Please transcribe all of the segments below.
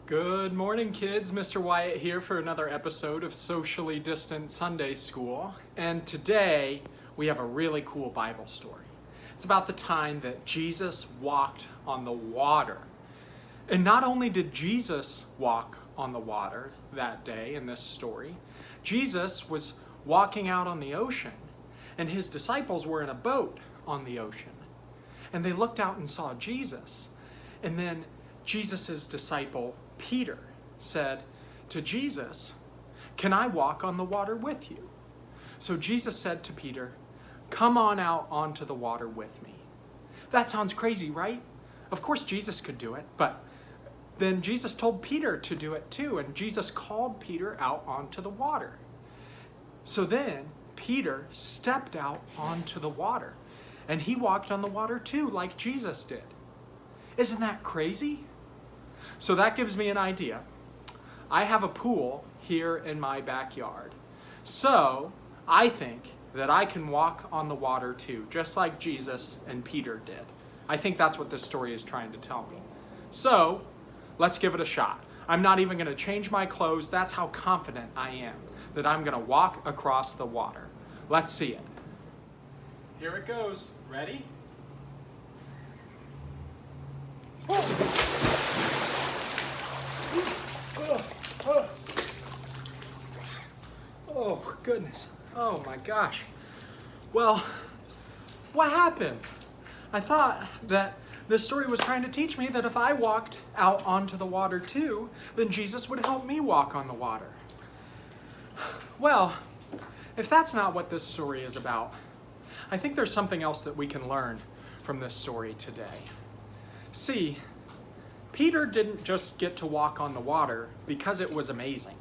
Good morning, kids. Mr. Wyatt here for another episode of Socially Distant Sunday School. And today we have a really cool Bible story. It's about the time that Jesus walked on the water. And not only did Jesus walk on the water that day in this story, Jesus was walking out on the ocean, and his disciples were in a boat on the ocean. And they looked out and saw Jesus. And then Jesus' disciple, Peter, said to Jesus, "Can I walk on the water with you?" So Jesus said to Peter, "Come on out onto the water with me." That sounds crazy, right? Of course Jesus could do it, but then Jesus told Peter to do it too, and Jesus called Peter out onto the water. So then Peter stepped out onto the water, and he walked on the water too, like Jesus did. Isn't that crazy? So that gives me an idea. I have a pool here in my backyard. So I think that I can walk on the water too, just like Jesus and Peter did. I think that's what this story is trying to tell me. So let's give it a shot. I'm not even going to change my clothes. That's how confident I am that I'm going to walk across the water. Let's see it. Here it goes. Ready? Oh, goodness. Oh, my gosh. Well, what happened? I thought that this story was trying to teach me that if I walked out onto the water too, then Jesus would help me walk on the water. Well, if that's not what this story is about, I think there's something else that we can learn from this story today. See, Peter didn't just get to walk on the water because it was amazing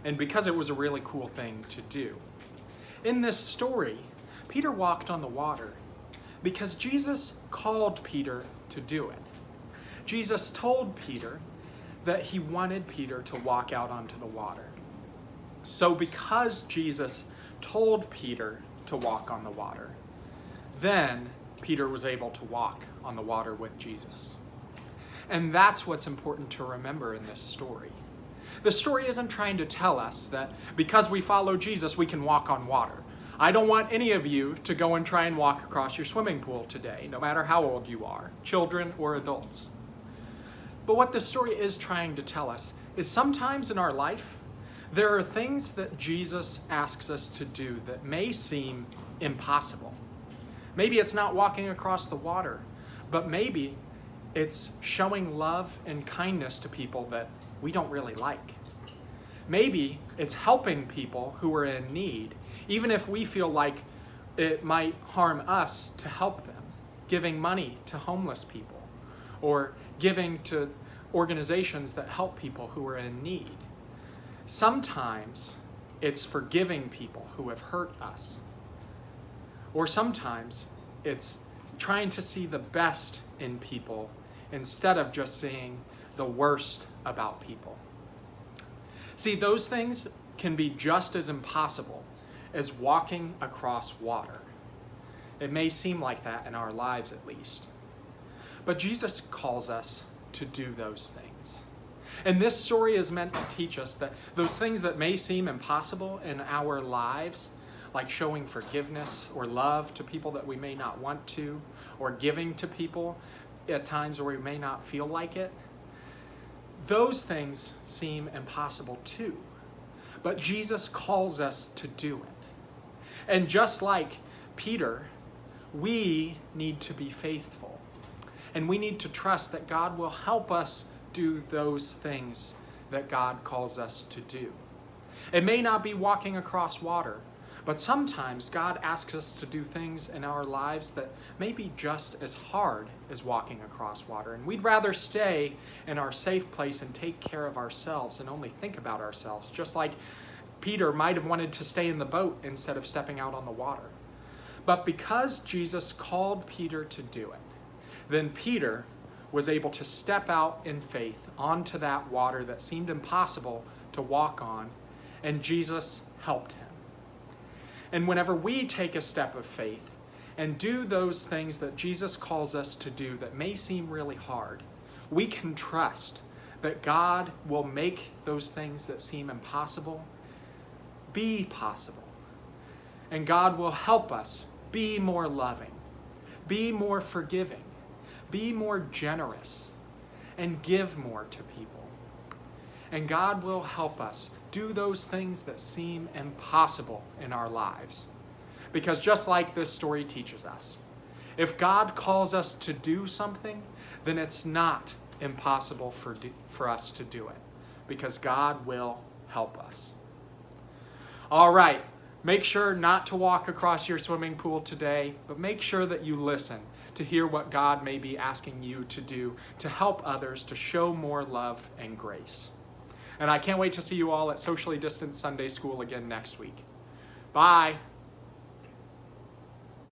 and because it was a really cool thing to do. In this story, Peter walked on the water because Jesus called Peter to do it. Jesus told Peter that he wanted Peter to walk out onto the water. So because Jesus told Peter to walk on the water, then Peter was able to walk on the water with Jesus. And that's what's important to remember in this story. The story isn't trying to tell us that because we follow Jesus, we can walk on water. I don't want any of you to go and try and walk across your swimming pool today, no matter how old you are, children or adults. But what this story is trying to tell us is sometimes in our life, there are things that Jesus asks us to do that may seem impossible. Maybe it's not walking across the water, but maybe it's showing love and kindness to people that we don't really like. Maybe it's helping people who are in need, even if we feel like it might harm us to help them. Giving money to homeless people or giving to organizations that help people who are in need. Sometimes it's forgiving people who have hurt us. Or sometimes it's trying to see the best in people instead of just seeing the worst about people. See, those things can be just as impossible as walking across water. It may seem like that in our lives at least. But Jesus calls us to do those things. And this story is meant to teach us that those things that may seem impossible in our lives, like showing forgiveness or love to people that we may not want to, or giving to people at times where we may not feel like it, those things seem impossible too. But Jesus calls us to do it. And just like Peter, we need to be faithful. And we need to trust that God will help us do those things that God calls us to do. It may not be walking across water, but sometimes God asks us to do things in our lives that may be just as hard as walking across water. And we'd rather stay in our safe place and take care of ourselves and only think about ourselves, just like Peter might have wanted to stay in the boat instead of stepping out on the water. But because Jesus called Peter to do it, then Peter was able to step out in faith onto that water that seemed impossible to walk on, and Jesus helped him. And whenever we take a step of faith and do those things that Jesus calls us to do that may seem really hard, we can trust that God will make those things that seem impossible be possible. And God will help us be more loving, be more forgiving, be more generous, and give more to people. And God will help us do those things that seem impossible in our lives. Because just like this story teaches us, if God calls us to do something, then it's not impossible for us to do it. Because God will help us. All right, make sure not to walk across your swimming pool today, but make sure that you listen to hear what God may be asking you to do to help others, to show more love and grace. And I can't wait to see you all at Socially Distanced Sunday School again next week. Bye.